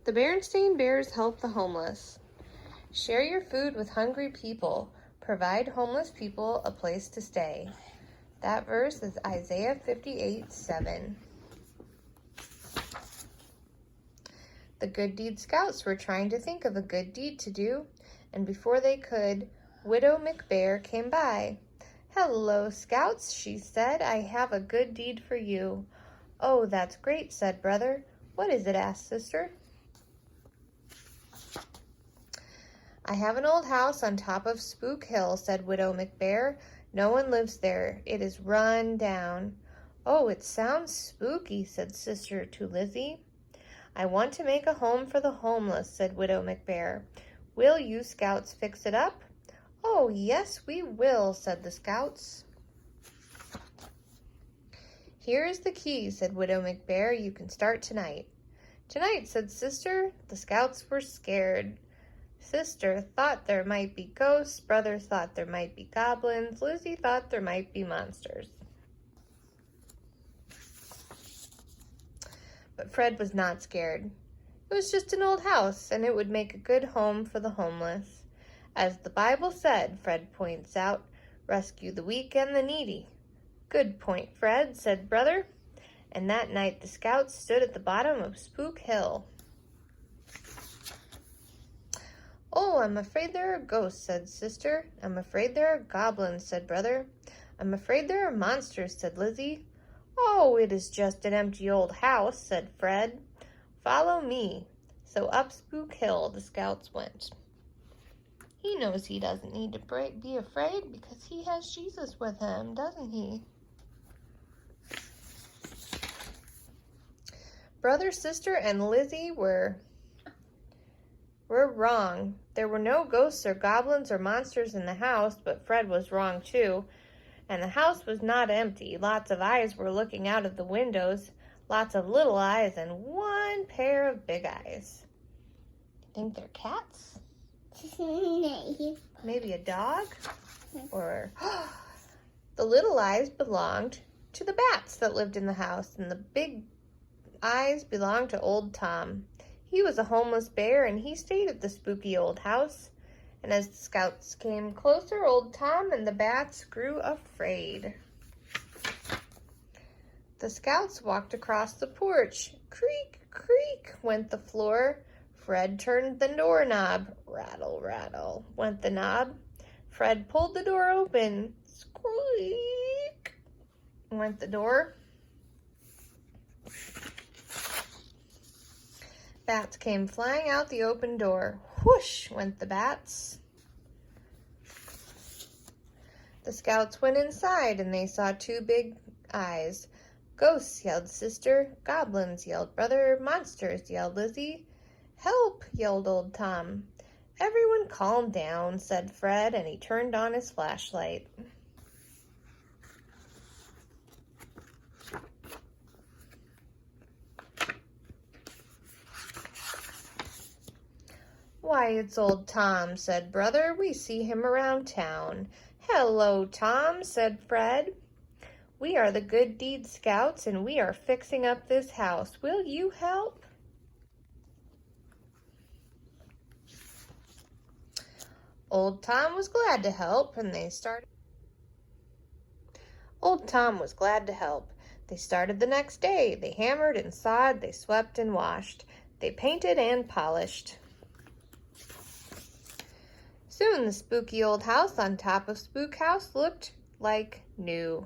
The Berenstain Bears help the homeless. Share your food with hungry people. Provide homeless people a place to stay. That verse is Isaiah 58:7. The Good Deed Scouts were trying to think of a good deed to do, and before they could, Widow McBear came by. "Hello, Scouts," she said. "I have a good deed for you." "Oh, that's great," said Brother. "What is it?" asked Sister. "I have an old house on top of Spook Hill," said Widow McBear. "No one lives there. It is run down." "Oh, it sounds spooky," said Sister to Lizzie. "I want to make a home for the homeless," said Widow McBear. "Will you Scouts fix it up?" "Oh, yes, we will," said the Scouts. "Here is the key," said Widow McBear. "You can start tonight." "Tonight," said Sister. The Scouts were scared. Sister thought there might be ghosts. Brother thought there might be goblins. Lizzie thought there might be monsters. But Fred was not scared. It was just an old house, and it would make a good home for the homeless. As the Bible said, Fred points out, "Rescue the weak and the needy." "Good point, Fred," said Brother. And that night the Scouts stood at the bottom of Spook Hill. "Oh, I'm afraid there are ghosts," said Sister. "I'm afraid there are goblins," said Brother. "I'm afraid there are monsters," said Lizzie. "Oh, it is just an empty old house," said Fred. "Follow me." So up Spook Hill the Scouts went. He knows he doesn't need to be afraid because he has Jesus with him, doesn't he? Brother, Sister, and Lizzie were wrong. There were no ghosts or goblins or monsters in the house, but Fred was wrong too. And the house was not empty. Lots of eyes were looking out of the windows. Lots of little eyes and one pair of big eyes. Think they're cats? Maybe a dog? Or the little eyes belonged to the bats that lived in the house, and the big eyes belonged to old Tom. He was a homeless bear, and he stayed at the spooky old house. And as the Scouts came closer, old Tom and the bats grew afraid. The Scouts walked across the porch. Creak, creak went the floor. Fred turned the doorknob. Rattle, rattle went the knob. Fred pulled the door open. Squeak went the door. Bats came flying out the open door. Whoosh went the bats. The Scouts went inside and they saw two big eyes. "Ghosts," yelled Sister. "Goblins," yelled Brother. "Monsters," yelled Lizzie. "Help," yelled old Tom. "Everyone calm down," said Fred, and he turned on his flashlight. "Why, it's old Tom," said Brother. "We see him around town." "Hello, Tom," said Fred. "We are the Good Deed Scouts, and we are fixing up this house. Will you help?" Old Tom was glad to help, and they started. Old Tom was glad to help. They started the next day. They hammered and sawed, they swept and washed. They painted and polished. Soon the spooky old house on top of Spook House looked like new.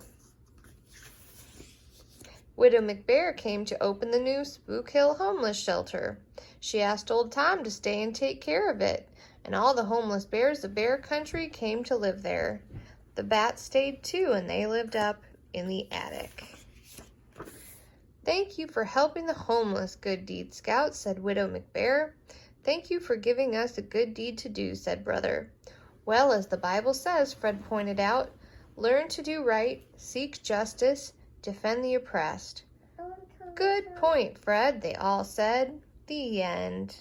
Widow McBear came to open the new Spook Hill homeless shelter. She asked old Tom to stay and take care of it, and all the homeless bears of Bear Country came to live there. The bats stayed too, and they lived up in the attic. "Thank you for helping the homeless, Good Deed Scout," said Widow McBear. "Thank you for giving us a good deed to do," said Brother. "Well, as the Bible says," Fred pointed out, "learn to do right, seek justice, defend the oppressed." "Good point, Fred," they all said. The end.